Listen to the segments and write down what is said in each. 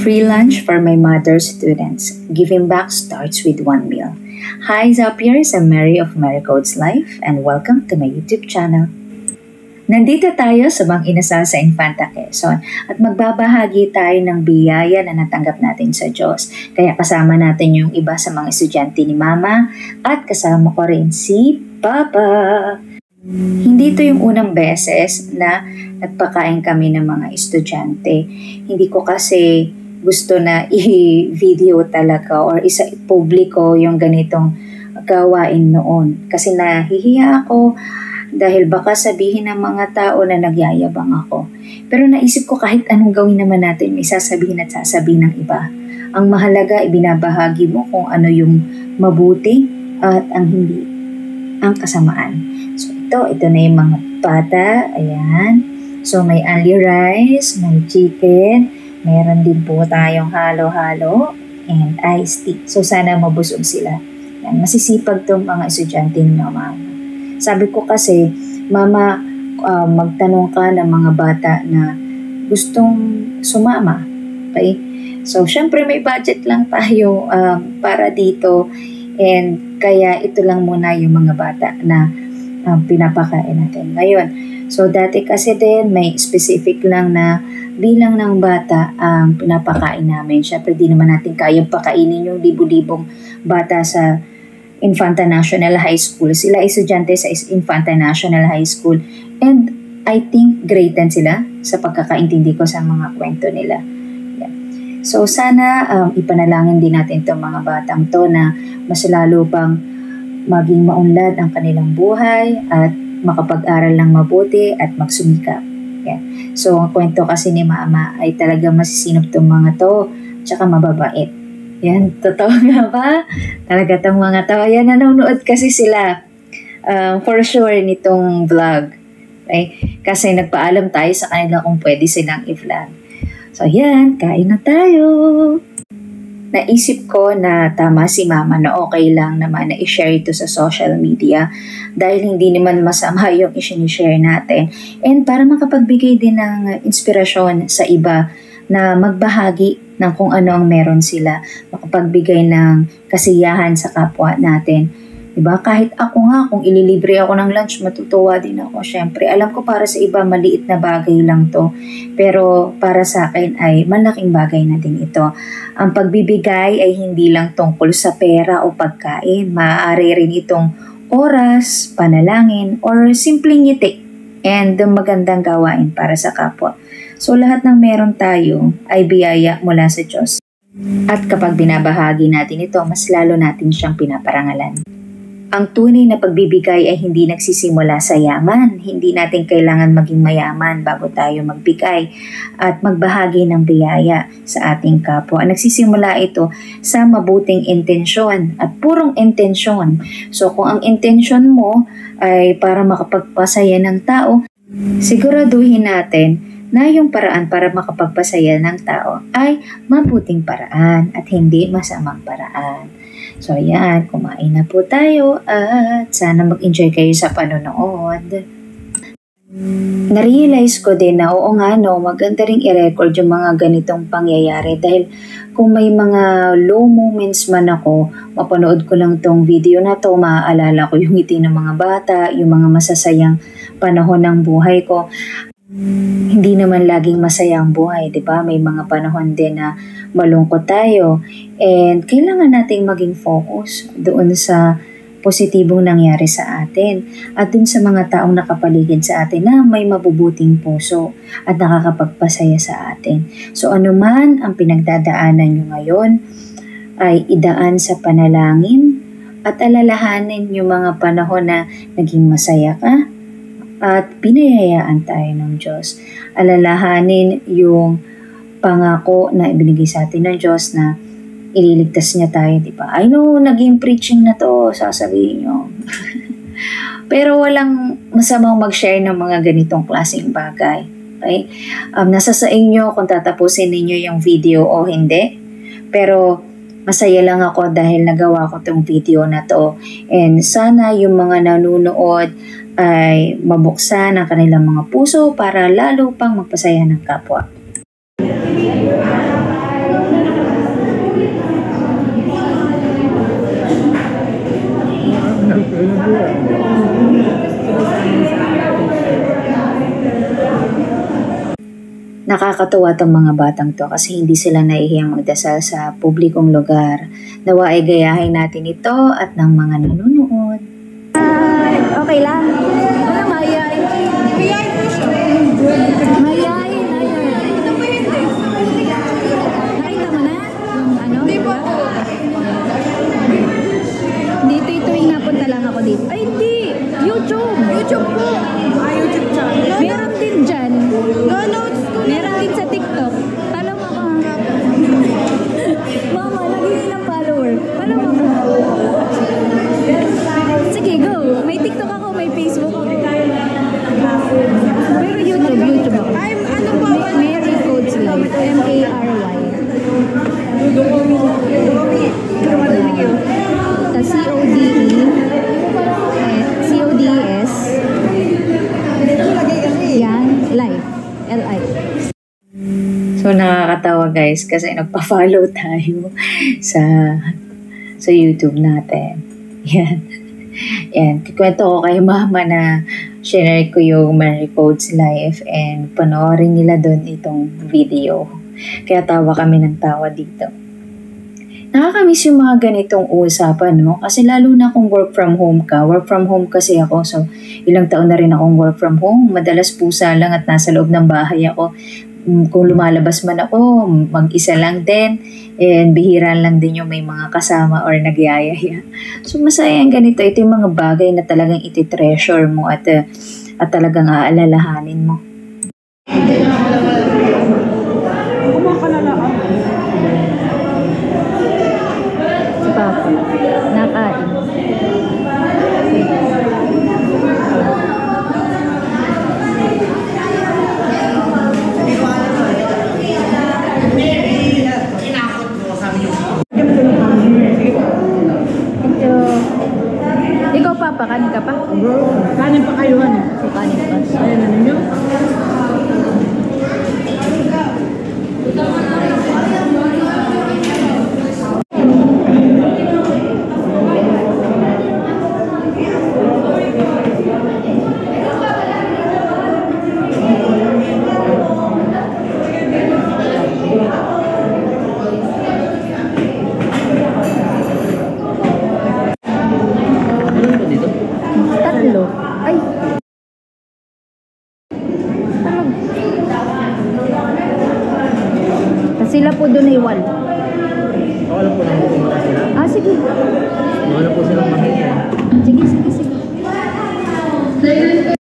Free lunch for my mother's students. Giving back starts with one meal. Hi Zapiers, I'm Mary of Marigold's Life and welcome to my YouTube channel. Nandito tayo sa Bang Inasal sa Infanta Quezon at magbabahagi tayo ng biyaya na natanggap natin sa Diyos. Kaya kasama natin yung iba sa mga estudyante ni Mama at kasama ko rin si Papa. Hindi ito yung unang beses na nagpakain kami ng mga estudyante. Hindi ko kasi gusto na i-video talaga or isa-publiko yung ganitong gawain noon. Kasi nahihiya ako dahil baka sabihin ng mga tao na nagyayabang ako. Pero naisip ko kahit anong gawin naman natin, may sasabihin at sasabihin ng iba. Ang mahalaga, ibinabahagi mo kung ano yung mabuti at ang hindi, ang kasamaan. So ito na yung mga bata. Ayan. So may only rice, may chicken, meron din po tayong halo-halo and iced tea. So sana mabusog sila. Yan, masisipag tong mga estudyante ni Mama. Sabi ko kasi, Mama, magtanong ka ng mga bata na gustong sumama. Okay? So syempre may budget lang tayo para dito and kaya ito lang muna yung mga bata na pinapakain natin ngayon. So dati kasi din may specific lang na bilang ng bata ang pinapakain namin. Syempre di naman natin kayang pakainin yung libu-libong bata sa Infanta National High School. Sila estudyante sa Infanta National High School and I think grade 10 sila sa pagkakaintindi ko sa mga kwento nila. Yeah. So sana ipanalangin din natin itong mga batang to na mas lalo pang maging maunlad ang kanilang buhay at makapag-aral ng mabuti at magsumikap. Yeah. So, ang kwento kasi ni Mama ay talagang masisinop itong mga to, tsaka mababait. Yan, totoo nga ba? Talaga itong mga to. Yan, nanonood kasi sila for sure nitong vlog. Okay? Kasi nagpaalam tayo sa kanila kung pwede silang i-vlog. So, yan, kain na tayo! Naisip ko na tama si Mama na okay lang naman na i-share ito sa social media dahil hindi naman masama yung i-share natin. And para makapagbigay din ng inspirasyon sa iba na magbahagi ng kung ano ang meron sila, makapagbigay ng kasiyahan sa kapwa natin. Diba? Kahit ako nga, kung ililibre ako ng lunch, matutuwa din ako. Siyempre, alam ko para sa iba, maliit na bagay lang to. Pero para sa akin ay malaking bagay na din ito. Ang pagbibigay ay hindi lang tungkol sa pera o pagkain. Maaari rin itong oras, panalangin, or simpleng ngiti. And magandang gawain para sa kapwa. So lahat ng meron tayo ay biyaya mula sa Diyos. At kapag binabahagi natin ito, mas lalo natin siyang pinaparangalan. Ang tunay na pagbibigay ay hindi nagsisimula sa yaman. Hindi natin kailangan maging mayaman bago tayo magbigay at magbahagi ng biyaya sa ating kapwa. Nagsisimula ito sa mabuting intensyon at purong intensyon. So kung ang intensyon mo ay para makapagpasaya ng tao, siguraduhin natin na yung paraan para makapagpasaya ng tao ay mabuting paraan at hindi masamang paraan. So ayan, kumain na po tayo at sana mag-enjoy kayo sa panonood. Na-realize ko din na oo nga no, maganda ring i-record yung mga ganitong pangyayari dahil kung may mga low moments man ako, mapanood ko lang tong video na to, maaalala ko yung ngiti ng mga bata, yung mga masasayang panahon ng buhay ko. Hindi naman laging masaya ang buhay, di ba? May mga panahon din na malungkot tayo and kailangan nating maging focus doon sa positibong nangyari sa atin at dun sa mga taong nakapaligid sa atin na may mabubuting puso at nakakapagpasaya sa atin. So anuman ang pinagdadaanan nyo ngayon ay idaan sa panalangin at alalahanin yung mga panahon na naging masaya ka at pinayayaan tayo ng Diyos. Alalahanin yung pangako na ibinigay sa atin ng Diyos na ililigtas niya tayo, di ba? I know, naging preaching na to, sasabihin nyo. Pero walang masamang mag-share ng mga ganitong klaseng bagay. Okay? Nasa sa inyo kung tatapusin ninyo yung video o hindi. Pero masaya lang ako dahil nagawa ko tong video na to. And sana yung mga nanonood ay mabuksan ang kanilang mga puso para lalo pang magpasaya ng kapwa. Nakakatuwa tong mga batang to kasi hindi sila nahihiyang magdasal sa publikong lugar. Nawa ay gayahin natin ito at ng mga nanonood. Okay lang. Wala mahihayin. Mahihayin po siya. Mahihayin. Ito po yun. Nakita mo na? Yung ano? Hindi po. Dito ituwing napunta lang ako dito. Ay hindi! YouTube! YouTube po! YouTube channel. Meron din dyan. Meron din sa TikTok. Follow mo ako. Mama, naging ilang follower. Follow mo ako. Sige, go. May TikTok ako, may Facebook ako. Pero YouTube ako. Ano po? Mary Codes Life. M-A-R-Y. Tapos C-O-D-E-S. Yan, Life. L-I. So, nakakatawa guys kasi nagpa-follow tayo sa YouTube natin. Yan. Yan. Kikwento ko kay mama na share ko yung Mary Codes Life and panoorin nila doon itong video. Kaya tawa kami ng tawa dito. Nakakamiss yung mga ganitong usapan, no? Kasi lalo na kung work from home ka. Work from home kasi ako. So, ilang taon na rin akong work from home. Madalas pusa lang at nasa loob ng bahay ako. Kung lumalabas man ako, mag-isa lang din. And bihira lang din yung may mga kasama or nagyayaya. So, masaya yung ganito. Ito yung mga bagay na talagang iti-treasure mo at talagang aalalahanin mo. Papa, nakain. Ikaw Papa, kanin ka pa? Kanin pa kayo, ano? Kanin pa. Ayan na ninyo. Tatlo. Ay. Sila po doon ay wal. Wala po lang pumunta sila. Sige. Wala po silang makita. Sige.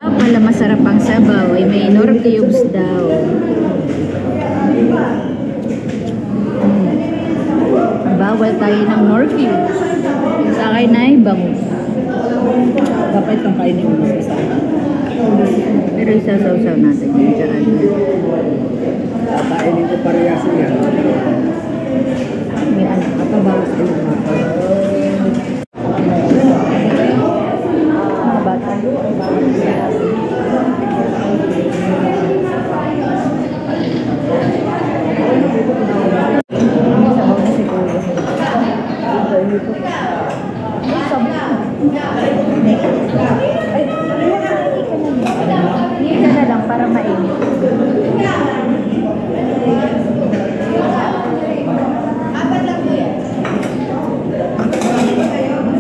Pala masarap ang sabaw. Ay may nor cubes daw. Bawal tayo ng nor cubes. Sa akin ay bangus. Dapat itong kainin mo sa isa. Pero isasaw-saw natin yung dyan. Kainin ko parehas yan. May ano, Katabawis ko yung mata. mga bata. May sabaw na si Kuya. Hindi ka na lang para mainit.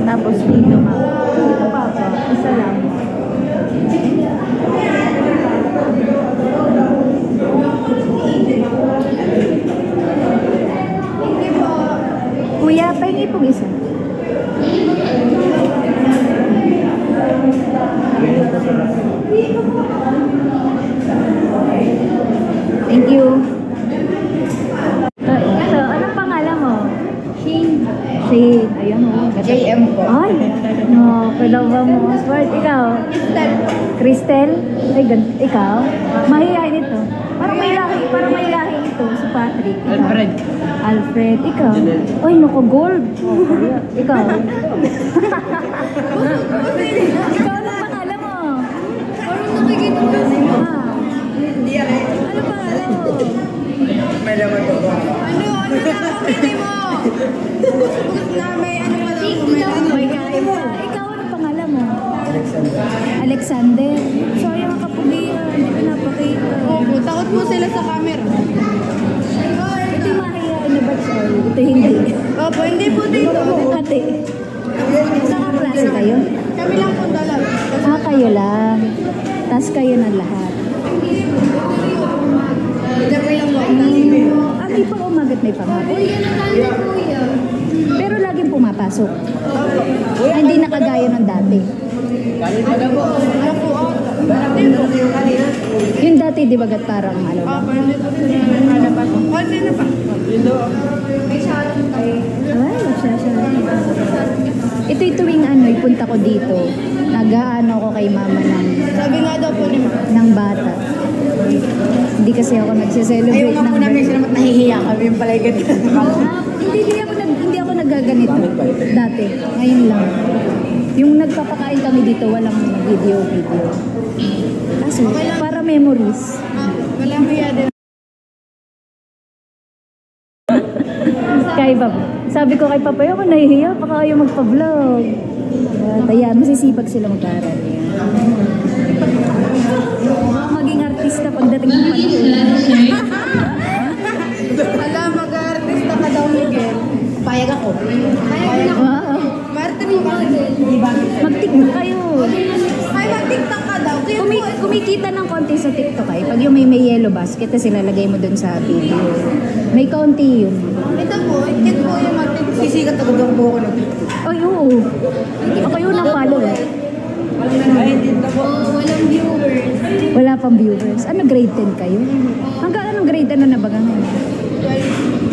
Tapos dito Papa, isa lang. Kuya, pahingi pong isa. Thank you. Ito, anong pangalan mo? Shane. Ayan o. JM po. Ay, no, kailangan mo. Smart. Ikaw? Cristel. Ay, ikaw? Mahihayin ito. Parang may lahi ito si Patrick. Ikaw? Alfred. Ikaw? Ay, naku, gold. Ikaw? Ikaw, anong pangalan mo? Parang nakikita ko kasi mo. Hindi yan eh. Ano pangalan mo? May laman ko po. Ano na pamili mo? Na may ano pa daw. May kain pa. Ikaw, ano pangalan mo? Alexander. Sayang ang kapugian. Hindi pinapakita. Opo, takot po sila sa camera. Ito yung mahihain na batch. Ito hindi. Opo, hindi po dito. Ate. Saan klase kayo? Kami lang po dalawa. Kayo lang. Tapos kayo na lahat. Ito po yung May pang umagat may panghapon. Pero laging pumapasok. Hindi nakagaya ng dati. Yung dati di bagat parang ano lang. Opo, hindi po sila nakapasok. Kasi na pa. Ay, siya. Ito yung tuwing ano, ipunta ko dito. Nag-aano ko kay mama Sabi nga daw po ni Ma. ng bata. Hindi kasi ako nagse-celebrate Ayaw nga po namin sila nahihiya kami yung palay ganito. Hindi ako nagaganito dati. Ngayon lang. Yung nagpapakain kami dito, walang video. Kaso, para memories. Wala kaya din. Kay Papa. Sabi ko kay Papa, ako nahihiya, baka kayo magpa-vlog. Ayan, masisipag sila mag-aaral. Maging artista pagdating ng panahon. Wala, mag-artista ka daw, Miguel. Payag ako. Wow. Martin mo kasi. Mag-tiktok kayo. Ay, mag-tiktok ka daw. Kaya Kumikita ng konti sa TikTok ay. Pag yung may yellow basket, tapos ilalagay mo dun sa video. May konti yun. ito po, kit po yung mag-tiktok. Sisikat ako daw po ako ng TikTok. Ay, oo. Ako yun ang follow eh. Ay, hindi na po. Walang viewers. Wala pang viewers. Ano, grade 10 kayo? Hanggang anong grade ano na baga ngayon?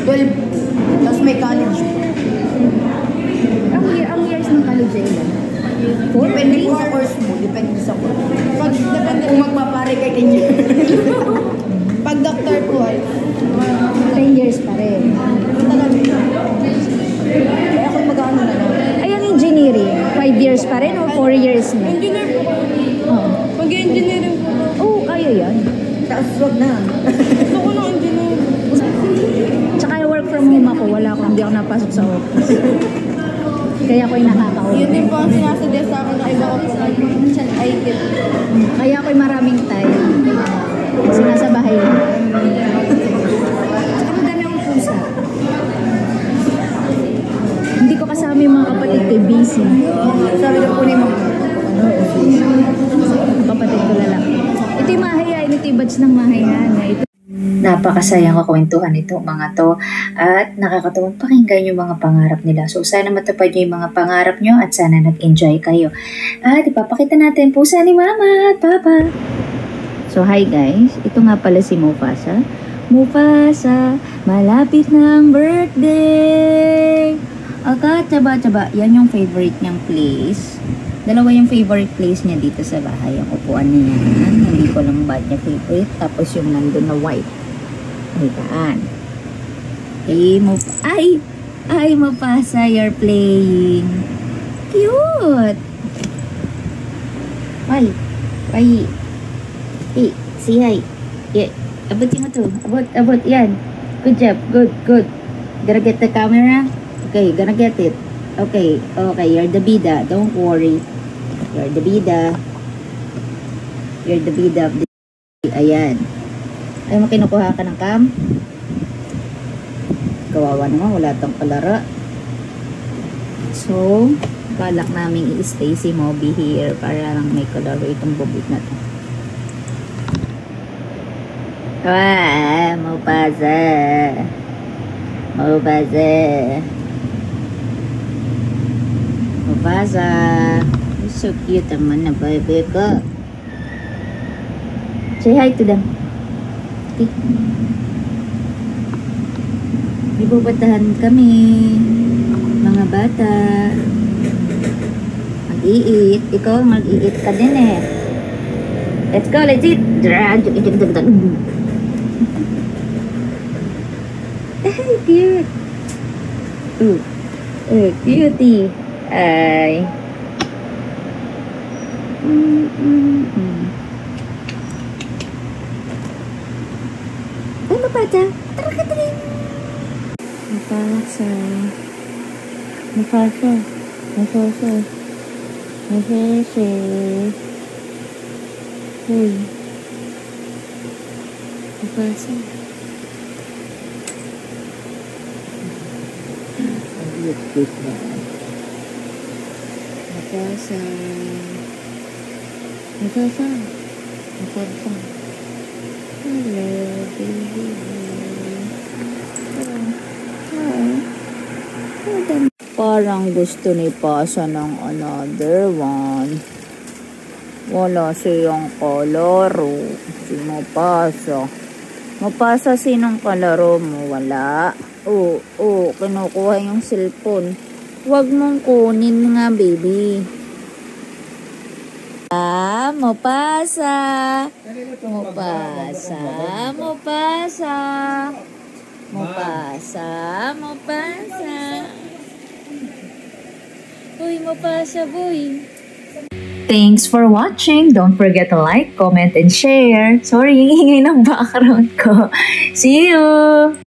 12. Tapos may college. Ang years ng college ay ilan? Depende po sa course mo. Depende sa course. Depende Kung magpapare kay kanya. Pag doctor po ay. 10 years pa rin. Kaya ako mag-ano na lang. Ay, ang engineering, 5 years pa rin o 4 years na? Engineer po. Oo. Mag-engineering po. Oo, kaya yan. Tapos wag na. Gusto ko ng engineer. Tsaka work from home ako, hindi ako napasok sa office. Kaya ako'y nakaka-home. Yun din po ang sinasuggest sa akin ng iba ko po. Ay, kit. Kaya ako'y maraming time. Kasi nasa bahay lang. Tsaka madami akong pusa. Hindi ko kasama yung mga kapatid ko, busy. Sabi na po ni Mama. Kapatid ko lalaki. Ito yung mahayain, ito yung batch ng mahayain. Napakasayang kakwentuhan ito mga to at nakakatuwang pakinggan yung mga pangarap nila. So sana matupad nyo yung mga pangarap nyo at sana nag-enjoy kayo. At ipapakita natin pusa ni Mama at Papa. So hi guys, ito nga pala si Mufasa. Mufasa, malapit na ang birthday! Aga, tsaba-tsaba, yan yung favorite niyang place. Dalawa yung favorite place niya dito sa bahay. Ang upuan niya yan. Hindi ko lang ba niya favorite. Tapos yung nandun na white. Ayan. Ay, Mufasa, you're playing. Cute! Ay, say hi. Yeah, abutin mo to. Abot, yan. Good job, good. Gonna get the camera? Okay, gonna get it. Okay, you're the bida. Don't worry. You're the bida. You're the bida of the... Ayan. Ay mo kinukuha ka ng cam? Kawawa naman, wala tang palara. So, balak namin i-stay si Moby here para lang may kalaro itong bubik na to. Mufasa. Mufasa. So cute naman na baby ko. Say hi to them. Okay. Ibubatahan kami. Mga bata. Mag-iit. Ikaw mag-iit ka din eh. Let's go, let's eat. Cute. Cutie. Ay. Ay, Mufasa. Tara ka tayo. Mufasa. Masisi. Uy. Mapasa. Mapasa. Mapasa. Mapasa. Hello, baby. Parang gusto ni Pasa ng another one. Wala siyang kalaro. Si Mapasa. Mapasa, sinong kalaro mo? Wala. Oo, kinukuha yung cellphone. Huwag mong kunin nga, baby. Mapasa. Mapasa. Mapasa. Mapasa. Mapasa. Uy, Mapasa, boy. Thanks for watching. Don't forget to like, comment, and share. Sorry, ingay ng background ko. See you!